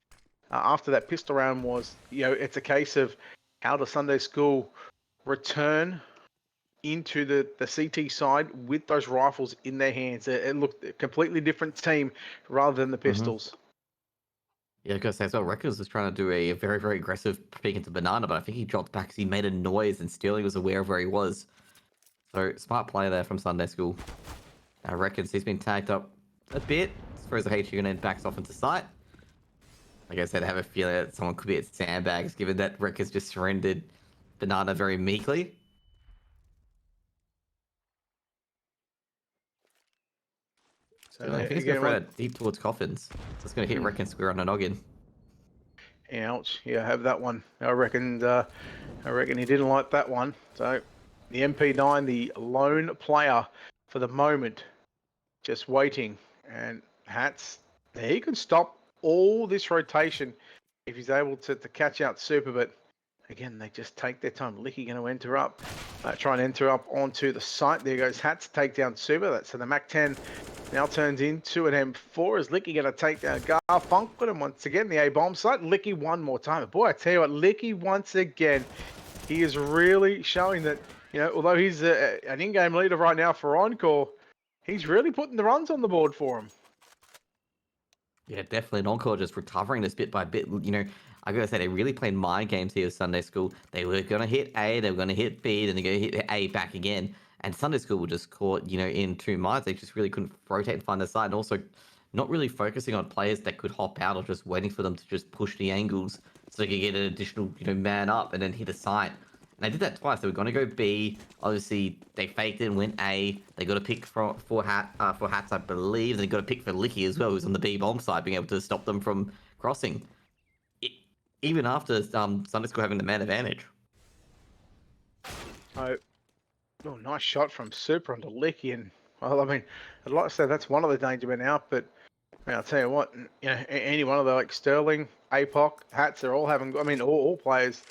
after that pistol round was, you know, it's a case of how does Sunday School return into the CT side with those rifles in their hands. It looked a completely different team rather than the pistols. Yeah, I gotta say as well, Rekonz was trying to do a very, very aggressive peek into Banana, but I think he dropped back because he made a noise and Stealing was aware of where he was. So, smart play there from Sunday School. Now, Rekonz, he's been tagged up a bit. Throws the HU and then backs off into sight. Like I said, I have a feeling that someone could be at sandbags, given that Rekonz just surrendered Banana very meekly. So I think he's going to throw that deep towards Coffins. So it's going to hit Rekonz square on the noggin. Ouch. Yeah, I have that one. I reckon he didn't like that one. So the MP9, the lone player for the moment, just waiting. And Hats, he can stop all this rotation if he's able to catch out Super, but again, they just take their time. Licky going to enter up, try and enter up onto the site. There goes Hats, take down Super. So the Mac-10 now turns into an M4. Is Licky going to take down Garfunkel? And once again, the A-bomb site. Licky one more time. Boy, I tell you what, Licky once again, he is really showing that, although he's an in-game leader right now for Encore, he's really putting the runs on the board for him. Yeah, definitely. And Encore just recovering this bit by bit. I gotta say, they really played mind games here with Sunday School. They were gonna hit A, they were gonna hit B, then they're gonna hit A back again. And Sunday School were just caught, in two minds. They just really couldn't rotate and find their side. And also not really focusing on players that could hop out or just waiting for them to just push the angles so they could get an additional, man up and then hit a site. And they did that twice. They were going to go B. Obviously, they faked it and went A. They got a pick for Hats, I believe. They got a pick for Licky as well, who was on the B bomb side, being able to stop them from crossing. Even after Sunday School having the man advantage. Oh, nice shot from Super onto Licky. And, well, I mean, I'd like to say that's one of the danger men out, but I'll tell you what, any one of the, like Sterling, APOC, Hats, they're all having, all players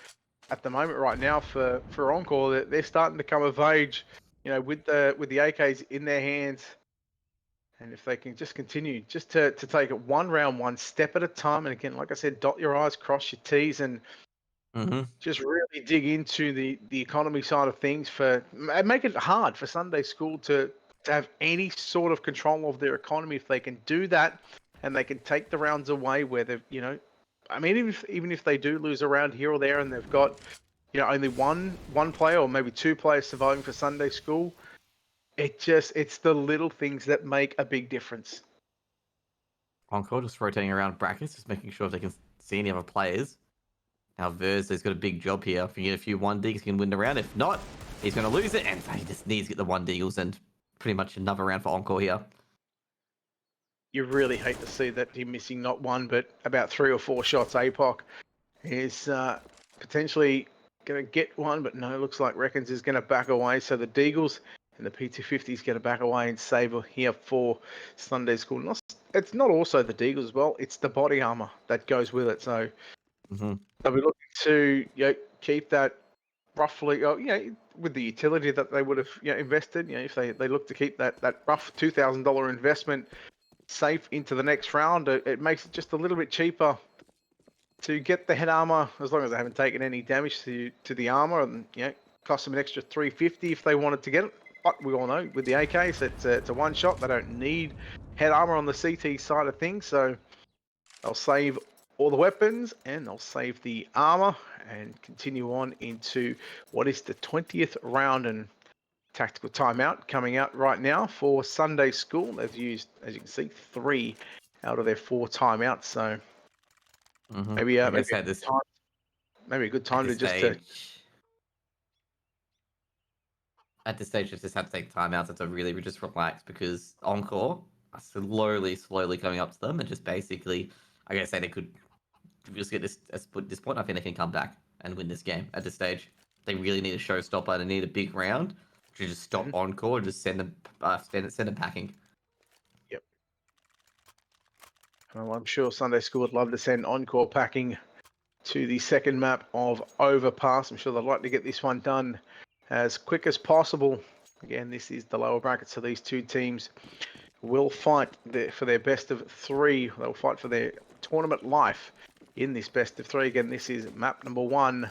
at the moment right now for Encore, they're starting to come of age, with the AKs in their hands. And if they can just continue just to take it one round, one step at a time, and again, like I said, dot your I's, cross your T's, and just really dig into the economy side of things make it hard for Sunday School to have any sort of control of their economy. If they can do that and they can take the rounds away where they've, even if they do lose a round here or there and they've got, only one player or maybe two players surviving for Sunday School, it's the little things that make a big difference. Encore just rotating around brackets, just making sure if they can see any other players. Now Verz has got a big job here. If he get a few 1-digs, he can win the round. If not, he's going to lose it, and he just needs to get the 1-diggles and pretty much another round for Encore here. You really hate to see that him missing not one, but about 3 or 4 shots. APOC is potentially going to get one, but no, looks like rekonz is going to back away. So the Deagles and the P250 is going to back away and save here for Sunday School. It's not also the Deagles as well. It's the body armor that goes with it. So they'll be looking to keep that roughly, with the utility that they would have invested. If they look to keep that rough $2,000 investment safe into the next round, it makes it just a little bit cheaper to get the head armor, as long as they haven't taken any damage to the armor, and cost them an extra $350 if they wanted to get it. But we all know with the AKs, it's a one shot. They don't need head armor on the CT side of things, so they'll save all the weapons and they'll save the armor and continue on into what is the 20th round. And tactical timeout coming out right now for Sunday School. They've used, as you can see, 3 out of their 4 timeouts. So maybe a good time to just at this stage, just have to take timeouts and to really just relax, because Encore are slowly coming up to them, and just basically, I gotta say, they could just get this at this point. I think they can come back and win this game at this stage. They really need a showstopper. They need a big round to just stop Encore and just send them packing. Yep. Well, I'm sure Sunday School would love to send Encore packing to the second map of Overpass. I'm sure they'd like to get this one done as quick as possible. Again, this is the lower bracket, so these two teams will fight for their best of 3. They'll fight for their tournament life in this best of 3. Again, this is map number 1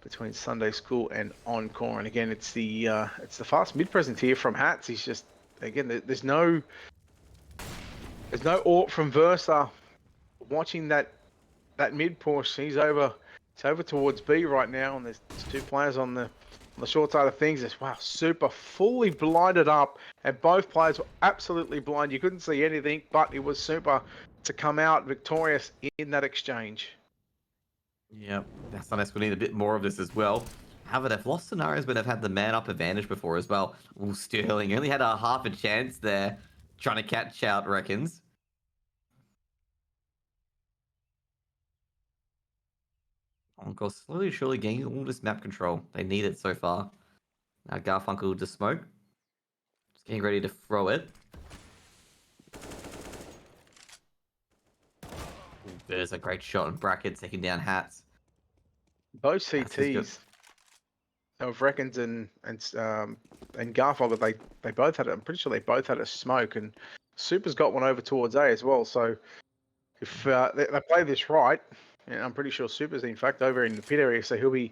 between Sunday School and Encore. And again, it's the fast mid present here from Hats. He's just, again, there's no AWP from Versa watching that mid push. He's over towards B right now, and there's 2 players on the short side of things. Wow, Super fully blinded up, and both players were absolutely blind. You couldn't see anything, but it was Super to come out victorious in that exchange. Yep, that's Sunday School need a bit more of this as well. However, they've lost scenarios where they've had the man up advantage before as well. Ooh, Sterling only had a half a chance there, trying to catch out rekonz. Encore slowly surely gaining all this map control. They need it so far. Now Garfunkel to smoke. Just getting ready to throw it. There's a great shot on bracket, taking down hats. Both That's just good. CTs of Reckons and Garfunkel, they both had it. I'm pretty sure they both had a smoke, and Super's got one over towards A as well. So if they play this right, and I'm pretty sure Super's in fact over in the pit area, so he'll be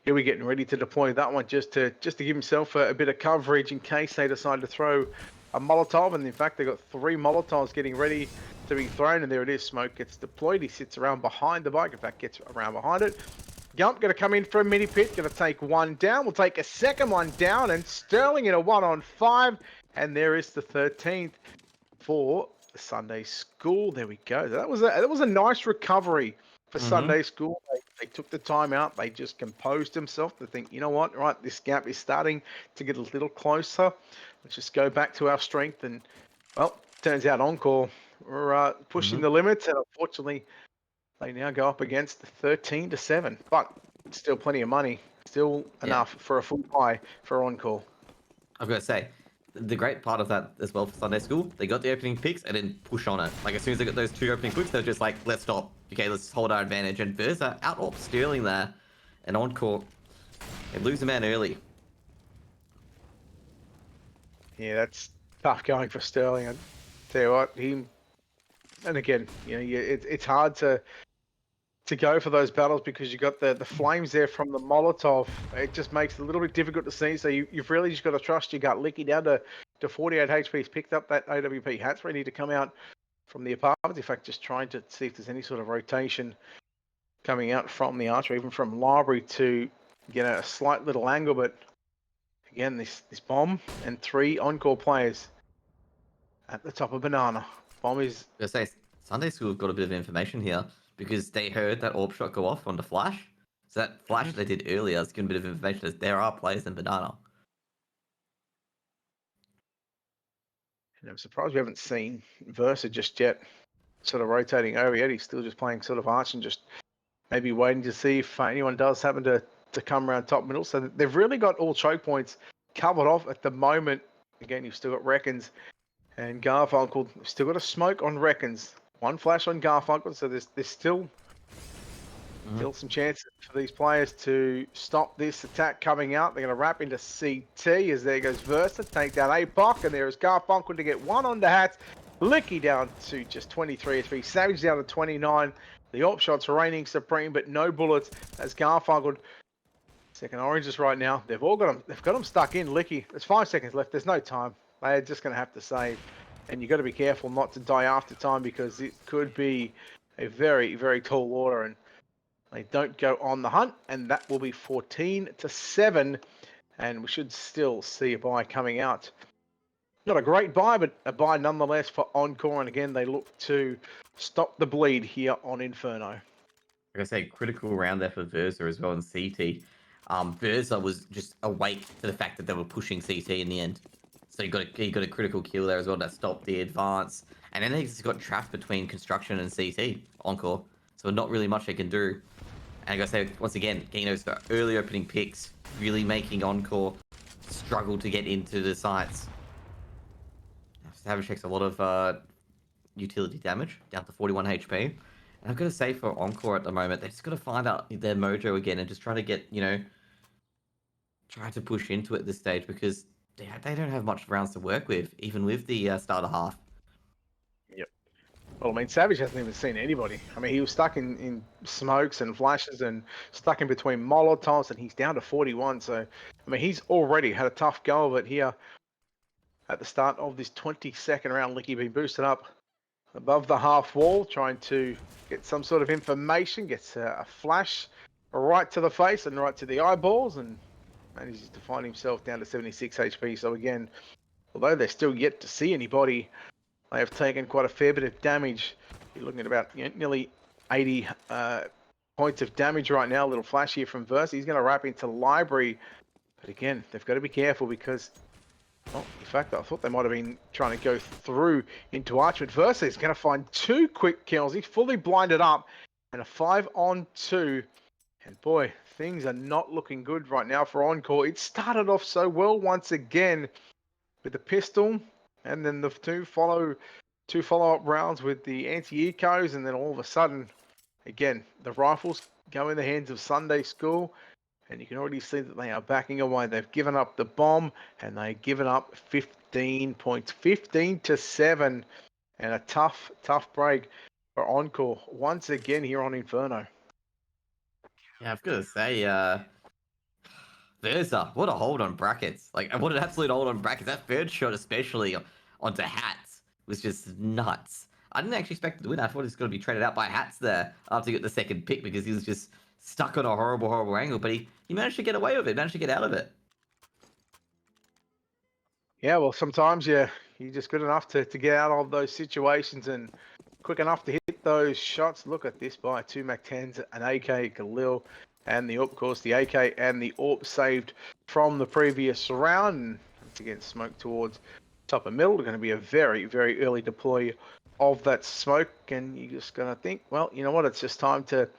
getting ready to deploy that one just to give himself a bit of coverage in case they decide to throw a Molotov. And in fact, they've got 3 Molotovs getting ready to be thrown, and there it is. Smoke gets deployed. He sits around behind the bike. In fact, gets around behind it. Gump going to come in for a mini pit. Going to take one down. We'll take a second one down, and Sterling in a 1-on-5. And there is the 13th for Sunday School. There we go. That was a nice recovery for Sunday School. They took the time out. They just composed themselves to think, you know what, right, this gap is starting to get a little closer. Let's just go back to our strength. And, well, turns out Encore were pushing the limits. And unfortunately, they now go up against 13-7. But still plenty of money. Still enough for a full buy for Encore. I've got to say, the great part of that as well for Sunday School, they got the opening picks and then push on it. Like, as soon as they got those 2 opening picks, they're just like, let's stop. Okay, let's hold our advantage. And Versa out-op Sterling there. And Encore, they lose a man early. Yeah, that's tough going for Sterling. I tell you what, and again, you know, it's hard to go for those battles because you got the flames there from the Molotov. It just makes it a little bit difficult to see. So you've really just got to trust your gut. Licky down to 48 HP. He's picked up that AWP. Hats ready to come out from the apartments. In fact, just trying to see if there's any sort of rotation coming out from the archer, even from library to get a slight little angle. But again, this bomb and 3 Encore players at the top of Banana. Bomb is... I was going to say, Sunday School have got a bit of information here because they heard that AWP shot go off on the flash. So that flash they did earlier is giving a bit of information as there are players in Banana. And I'm surprised we haven't seen Versa just yet sort of rotating over yet. He's still just playing sort of arch and just maybe waiting to see if anyone does happen to come around top middle. So they've really got all choke points covered off at the moment. Again, you've still got Reckons and Garfunkel. You've still got a smoke on Reckons. 1 flash on Garfunkel. So there's still some chances for these players to stop this attack coming out. They're going to wrap into CT as there goes Versa. Take down APOC, and there is Garfunkel to get 1 on the hats. Licky down to just 23 HP. Savage down to 29. The AWP shots reigning supreme, but no bullets as Garfunkel. Second oranges right now. They've got them stuck in. Licky, there's 5 seconds left. There's no time. They're just going to have to save. And you've got to be careful not to die after time because it could be a very, very tall order. And they don't go on the hunt. And that will be 14-7. And we should still see a buy coming out. Not a great buy, but a buy nonetheless for Encore. And again, they look to stop the bleed here on Inferno. Like I say, critical round there for Versa as well in CT. Versa was just awake to the fact that they were pushing CT in the end. So he got a critical kill there as well that stopped the advance. And then they just got trapped between construction and CT, Encore. So not really much they can do. And I gotta say, once again, getting those early opening picks, really making Encore struggle to get into the sites. Savage takes a lot of utility damage, down to 41 HP. And I've got to say for Encore at the moment, they've just got to find out their mojo again and just try to get, try to push into it at this stage because they don't have much rounds to work with, even with the starter half. Yep. Well, I mean, Savage hasn't even seen anybody. I mean, he was stuck in smokes and flashes and stuck in between Molotovs, and he's down to 41. So, I mean, he's already had a tough go of it here at the start of this 22nd round. Licky being boosted up above the half wall, trying to get some sort of information, gets a flash right to the face and right to the eyeballs, and manages to find himself down to 76 HP. So again, although they're still yet to see anybody, they have taken quite a fair bit of damage. You're looking at about nearly 80 points of damage right now. A little flash here from Versa. He's going to wrap into library. But again, they've got to be careful because, well, in fact, I thought they might have been trying to go through into Arch, but Versa is going to find 2 quick kills. He's fully blinded up and a 5-on-2. And boy, things are not looking good right now for Encore. It started off so well once again with the pistol, and then the two follow-up rounds with the anti-ecos, and then all of a sudden, again, the rifles go in the hands of Sunday School, and you can already see that they are backing away. They've given up the bomb, and they've given up 15 points, 15-7, and a tough break for Encore once again here on Inferno. Yeah, I've got to say, Versa, what a hold on brackets. Like, what an absolute hold on brackets. That third shot, especially onto Hats, was just nuts. I didn't actually expect to win. I thought he was going to be traded out by Hats there after he got the second pick because he was just stuck on a horrible angle. But he managed to get away with it, managed to get out of it. Yeah, well, sometimes you're just good enough to get out of those situations and quick enough to hit those shots. Look at this by 2 MAC-10s, an AK, Khalil, and the AWP. Of course, the AK and the AWP saved from the previous round. And once again, smoke towards top and middle. Going to be a very, very early deploy of that smoke. And you're just going to think, well, you know what? It's just time to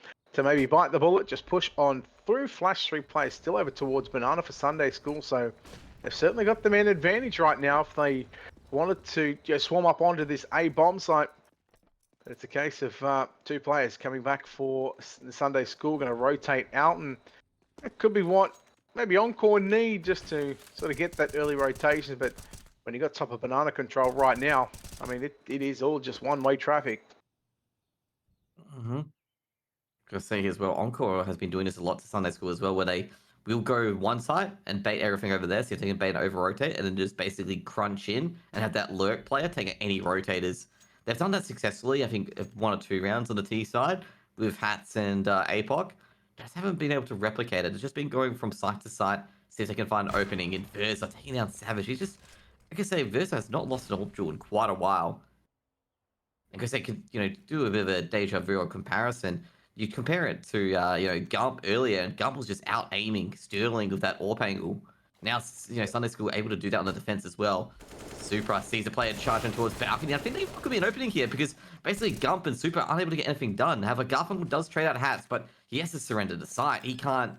maybe bite the bullet, just push on through. Flash 3 players still over towards Banana for Sunday School. So they've certainly got the man advantage right now if they wanted to swarm up onto this A bomb site. It's a case of 2 players coming back for the Sunday School, going to rotate out, and it could be what maybe Encore need just to sort of get that early rotation. But when you got top of Banana control right now, I mean, it is all just one-way traffic. Mm-hmm. Because saying as well, Encore has been doing this a lot to Sunday School as well, where they will go one side and bait everything over there, so if they can bait and over rotate, and then just basically crunch in and have that lurk player take any rotators. They've done that successfully, I think, 1 or 2 rounds on the T side with Hats and APOC. Just haven't been able to replicate it. It's just been going from site to site, see if they can find an opening. And Versa taking down Savage. He's just, like I say, Versa has not lost an AWP duel in quite a while. Because they could, do a bit of a deja vu or comparison. You compare it to, Gump earlier, and Gump was just out aiming Sterling with that AWP angle. Now, Sunday School able to do that on the defense as well. Supar sees a player charging towards balcony. I think there could be an opening here because basically Gump and Supar aren't able to get anything done. However, Garfunkel does trade out Hats, but he has to surrender the site. He can't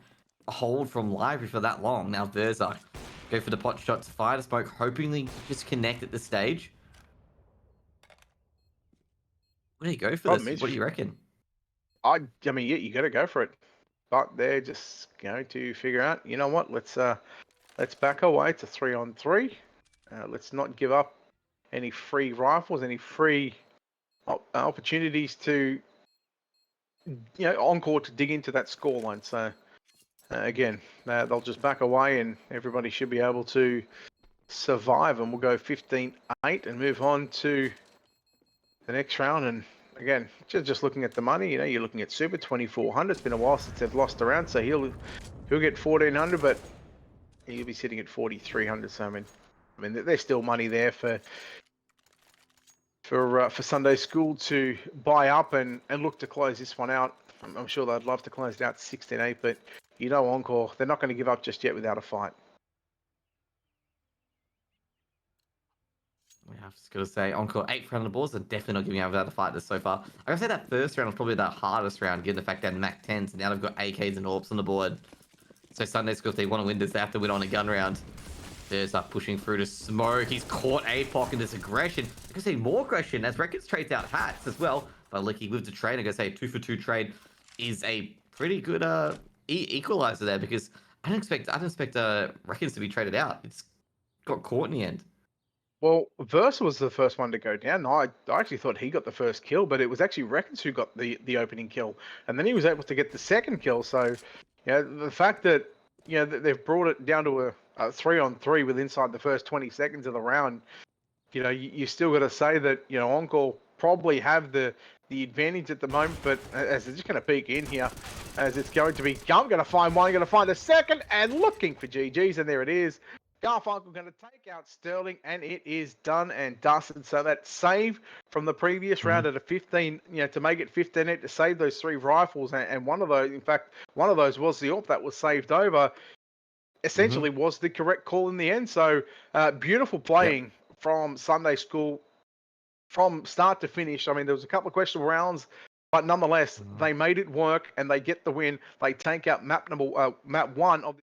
hold from library for that long. Now, Versa go for the pot shot to fire the smoke, hoping they just connect at this stage. Where do you go for this? What do you reckon? I mean, yeah, you got to go for it, but they're just going to figure out. You know what? Let's back away to 3-on-3. Let's not give up any free rifles, any free opportunities to Encore to dig into that scoreline. So again, they'll just back away, and everybody should be able to survive. And we'll go 15-8 and move on to the next round. And again, just looking at the money, you're looking at Supar 2,400. It's been a while since they've lost a round, so he'll get 1,400, but he'll be sitting at 4,300. So I mean, there's still money there for Sunday School to buy up and look to close this one out. I'm sure they'd love to close it out 16-8, but Encore, they're not going to give up just yet without a fight. Yeah, I've just got to say, Encore 8th round of the balls are definitely not giving out without a fight this so far. I gotta say that first round was probably the hardest round, given the fact they had MAC-10s, and now they've got AKs and AWPs on the board. So Sunday School, if they want to win this, they have to win on a gun round. There's pushing through to smoke. He's caught APOC in this aggression. I can say more aggression as rekonz trades out Hats as well. But Licky with the trade, I gotta say 2-for-2 trade is a pretty good equalizer there, because I didn't expect rekonz to be traded out. It's got caught in the end. Well, Versa was the first one to go down. I actually thought he got the first kill, but it was actually rekonz who got the opening kill, and then he was able to get the second kill. So, the fact that that they've brought it down to a 3-on-3 with inside the first 20 seconds of the round, you still got to say that Encore probably have the advantage at the moment. But as they're just going to peek in here, as it's going to be Gump going to find one, going to find a second, and looking for GGs, and there it is. Garfunkel going to take out Sterling, and it is done and dusted. So that save from the previous round at a 15, to make it 15-8, to save those 3 rifles, and one of those, in fact, one of those was the AWP that was saved over, essentially was the correct call in the end. So beautiful playing from Sunday School from start to finish. I mean, there was a couple of questionable rounds But nonetheless, they made it work and they get the win. They take out map 1 of